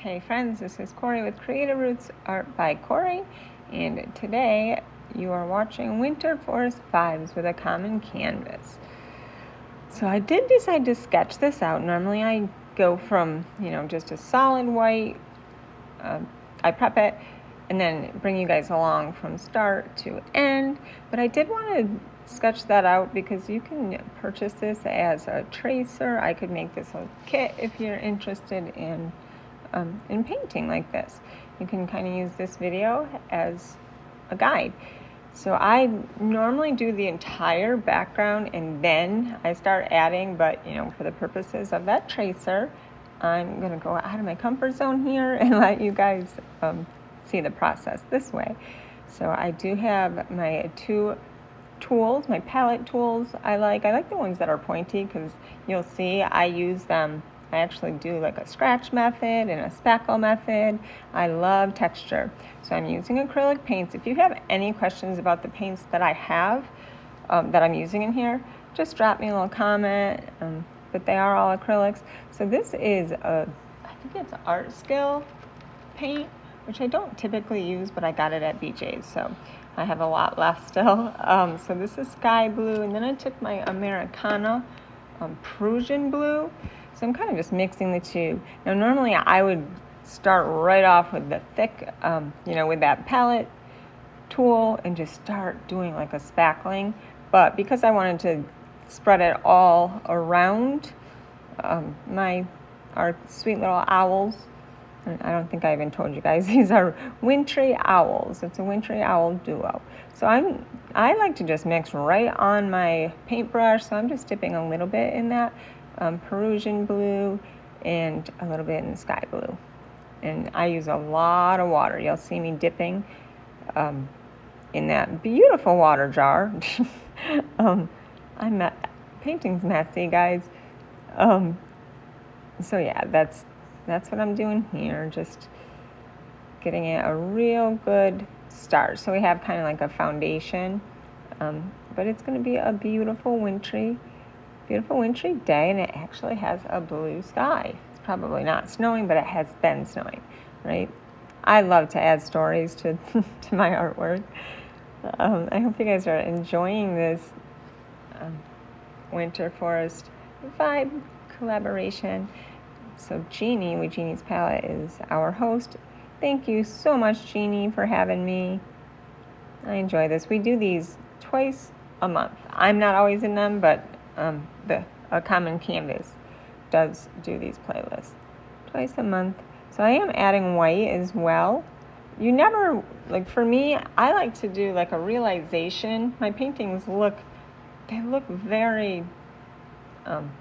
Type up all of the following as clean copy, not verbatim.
Hey friends, this is Corey with Creative Roots Art by Corey, and today you are watching Winter Forest Vibes with a common canvas. So I did decide to sketch this out. Normally I go from, just a solid white, I prep it, and then bring you guys along from start to end, but I did want to sketch that out because you can purchase this as a tracer. I could make this a kit if you're interested in painting like this. You can kind of use this video as a guide. So I normally do the entire background and then I start adding, but for the purposes of that tracer, I'm going to go out of my comfort zone here and let you guys see the process this way. So I do have my two tools, my palette tools. I like the ones that are pointy because you'll see I use them. I actually do like a scratch method and a spackle method. I love texture. So I'm using acrylic paints. If you have any questions about the paints that I have, that I'm using in here, just drop me a little comment. But they are all acrylics. So this is I think it's Art Skill paint, which I don't typically use, but I got it at BJ's. So I have a lot left still. So this is sky blue, and then I took my Americana Prussian blue. So I'm kind of just mixing the two. Now normally I would start right off with the thick, with that palette tool and just start doing like a spackling. But because I wanted to spread it all around our sweet little owls, and I don't think I even told you guys, these are wintry owls. It's a wintry owl duo. So I like to just mix right on my paintbrush. So I'm just dipping a little bit in that Perusian blue and a little bit in the sky blue. And I use a lot of water. You'll see me dipping in that beautiful water jar. Painting's messy, guys. So yeah, that's what I'm doing here, just getting it a real good start. So we have kind of like a foundation, but it's going to be a beautiful wintry day, and it actually has a blue sky. It's probably not snowing, but it has been snowing, right? I love to add stories to to my artwork. I hope you guys are enjoying this Winter Forest vibe collaboration. So Jeannie with Jeannie's Palette is our host. Thank you so much, Jeannie, for having me. I enjoy this. We do these twice a month. I'm not always in them, but a common canvas does do these playlists twice a month. So I am adding white as well. You never, for me, I like to do like a realization. My paintings look very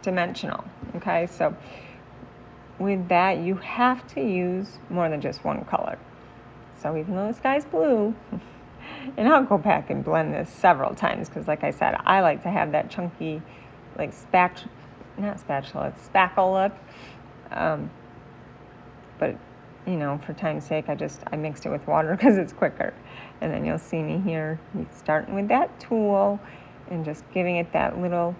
dimensional, okay? So with that, you have to use more than just one color. So even though the sky's blue, and I'll go back and blend this several times because, like I said, I like to have that chunky, like spackle look. But for time's sake, I mixed it with water because it's quicker. And then you'll see me here starting with that tool and just giving it that little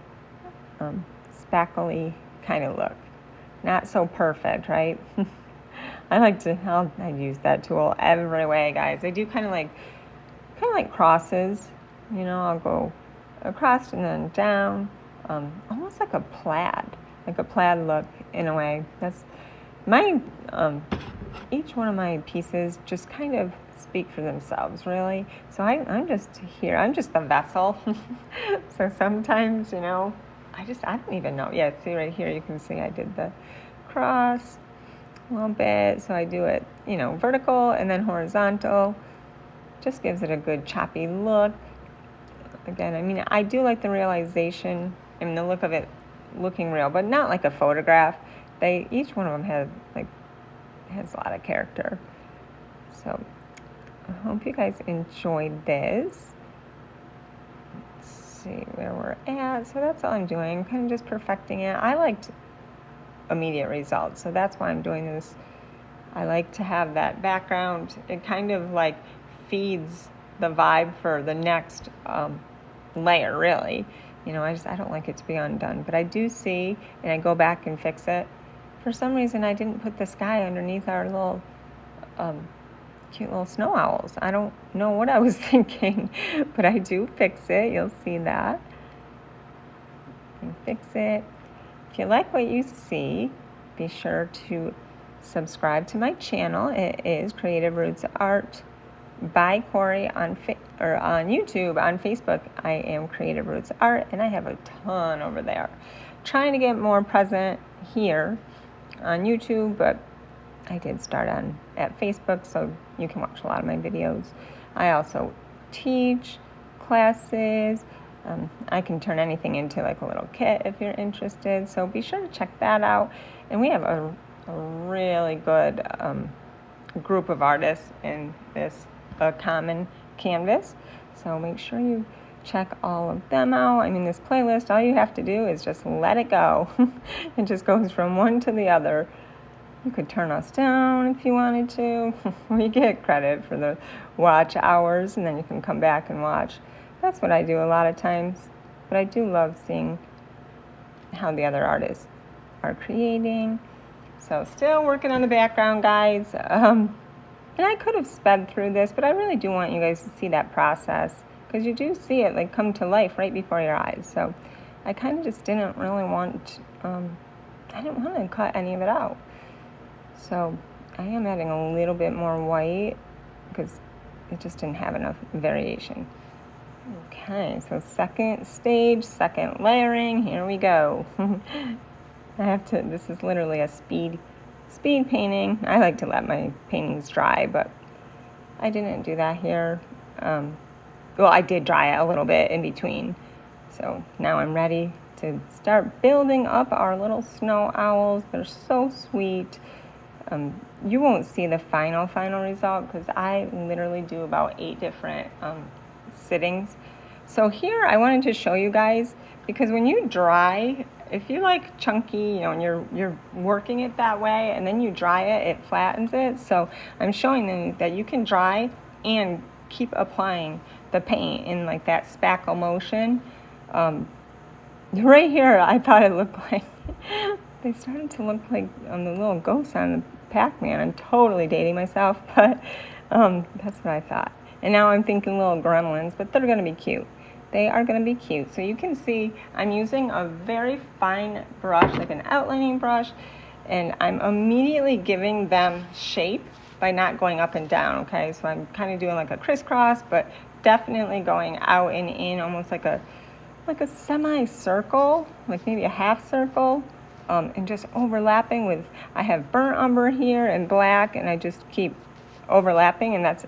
spackly kind of look. Not so perfect, right? I use that tool every way, guys. I do kind of like crosses. I'll go across and then down, almost like a plaid look in a way. That's my, each one of my pieces just kind of speak for themselves, really. So I'm just here. I'm just the vessel. So sometimes, I don't even know. Yeah, see right here, you can see I did the cross a little bit. So I do it, vertical and then horizontal. Just gives it a good choppy look. Again, I do like the realization and the look of it looking real, but not like a photograph. Each one of them has a lot of character. So I hope you guys enjoyed this. See where we're at. So that's all I'm doing, kind of just perfecting it. I liked immediate results, so that's why I'm doing this. I like to have that background. It kind of feeds the vibe for the next layer, really. I don't like it to be undone, but I do see, and I go back and fix it. for some reason I didn't put the sky underneath our little cute little snow owls. I don't know what I was thinking, but I do fix it. You'll see that. And fix it. If you like what you see, be sure to subscribe to my channel. It is Creative Roots Art by Corey on YouTube. On Facebook, I am Creative Roots Art, and I have a ton over there. Trying to get more present here on YouTube, but I did start at Facebook, so you can watch a lot of my videos. I also teach classes. I can turn anything into like a little kit if you're interested, so be sure to check that out. And we have a really good group of artists in this common canvas, so make sure you check all of them out. I mean, this playlist, all you have to do is just let it go. It just goes from one to the other. You could turn us down if you wanted to. We get credit for the watch hours, and then you can come back and watch. That's what I do a lot of times, but I do love seeing how the other artists are creating. So still working on the background, guys. And I could have sped through this, but I really do want you guys to see that process, because you do see it like come to life right before your eyes. So I kind of just didn't really want, I didn't want to cut any of it out. So I am adding a little bit more white because it just didn't have enough variation. Okay, so second stage, second layering, here we go. This is literally a speed painting. I like to let my paintings dry, but I didn't do that here. Well, I did dry it a little bit in between. So now I'm ready to start building up our little snow owls. They're so sweet. You won't see the final result because I literally do about 8 different sittings. So here I wanted to show you guys, because when you dry, if you like chunky, and you're working it that way, and then you dry it, it flattens it. So I'm showing them that you can dry and keep applying the paint in like that spackle motion. Right here, I thought it looked like they started to look like the little ghosts on the Pac-Man. I'm totally dating myself, but that's what I thought. And now I'm thinking little gremlins, but they're going to be cute. They are going to be cute. So you can see I'm using a very fine brush, like an outlining brush, and I'm immediately giving them shape by not going up and down, okay? So I'm kind of doing like a crisscross, but definitely going out and in, almost like a semicircle, like maybe a half circle. And just overlapping with, I have burnt umber here and black, and I just keep overlapping, and that's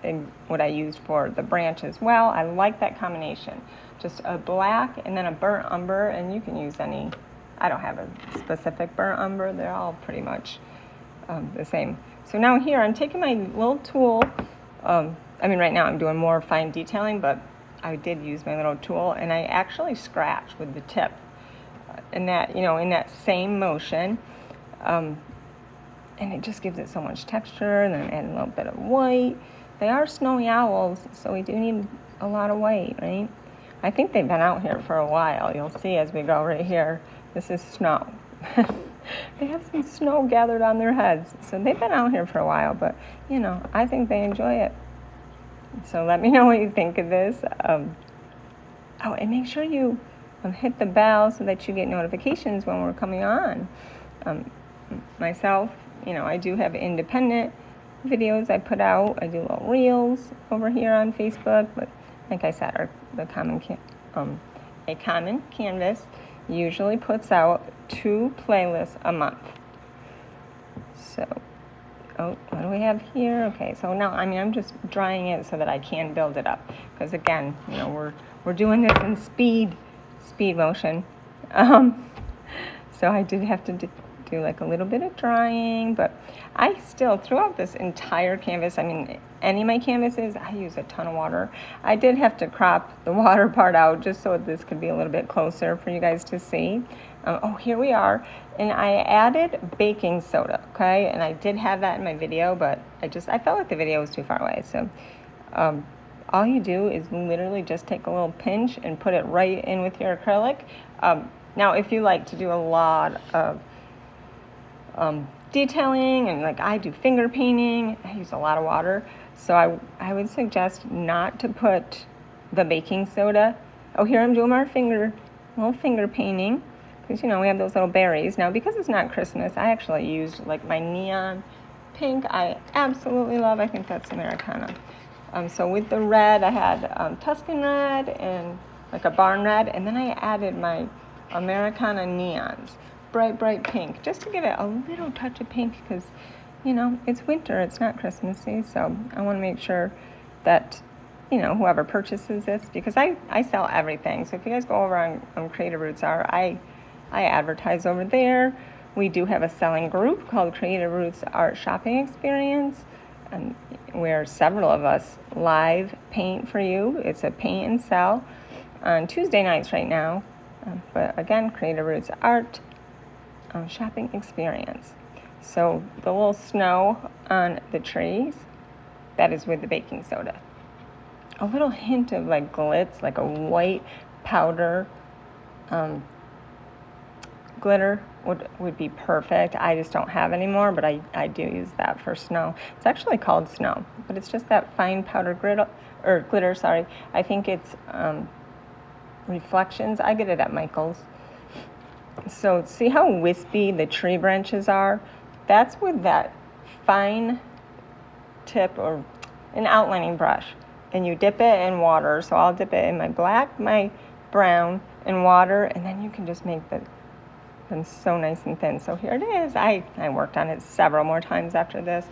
what I use for the branch as well. I like that combination. Just a black and then a burnt umber, and you can use any, I don't have a specific burnt umber, they're all pretty much the same. So now here I'm taking my little tool, right now I'm doing more fine detailing, but I did use my little tool, and I actually scratch with the tip. In that same motion, and it just gives it so much texture. And then add a little bit of white. They are snowy owls, so we do need a lot of white, right? I think they've been out here for a while. You'll see as we go right here. This is snow. They have some snow gathered on their heads, so they've been out here for a while. But I think they enjoy it. So let me know what you think of this. And make sure you hit the bell so that you get notifications when we're coming on. Myself, I do have independent videos I put out. I do little reels over here on Facebook, but like I said, a common canvas usually puts out 2 playlists a month. So, what do we have here? Okay, so now I'm just drying it so that I can build it up, because again, we're doing this in speed motion. So I did have to do like a little bit of drying, but I still, throughout this entire canvas, any of my canvases, I use a ton of water. I did have to crop the water part out just so this could be a little bit closer for you guys to see. Here we are. And I added baking soda, okay? And I did have that in my video, but I felt like the video was too far away. So all you do is literally just take a little pinch and put it right in with your acrylic. Now, if you like to do a lot of detailing, and like I do finger painting. I use a lot of water, so I would suggest not to put the baking soda. Oh, here I'm doing my little finger painting, because we have those little berries. Now, because it's not Christmas, I actually used like my neon pink. I absolutely love. I think that's Americana. So with the red, I had Tuscan red and like a barn red, and then I added my Americana neons, bright pink, just to give it a little touch of pink, because it's winter, it's not Christmassy. So I want to make sure that whoever purchases this, because I sell everything. So if you guys go over on Creative Roots Art, I advertise over there. We do have a selling group called Creative Roots Art Shopping Experience, where several of us live paint for you. It's a paint and sell on Tuesday nights right now. But again, Creative Roots Art Shopping Experience. So the little snow on the trees, that is with the baking soda. A little hint of like glitz, like a white powder glitter would be perfect. I just don't have anymore, but I do use that for snow. It's actually called snow, but it's just that fine powder glitter. Sorry, I think it's Reflections. I get it at Michael's. So see how wispy the tree branches are? That's with that fine tip or an outlining brush, and you dip it in water. So I'll dip it in my black, my brown, and water, and then you can just make them so nice and thin. So here it is. I worked on it several more times after this.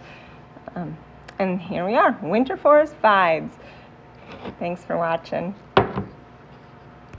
And here we are, Winter Forest Vibes. Thanks for watching.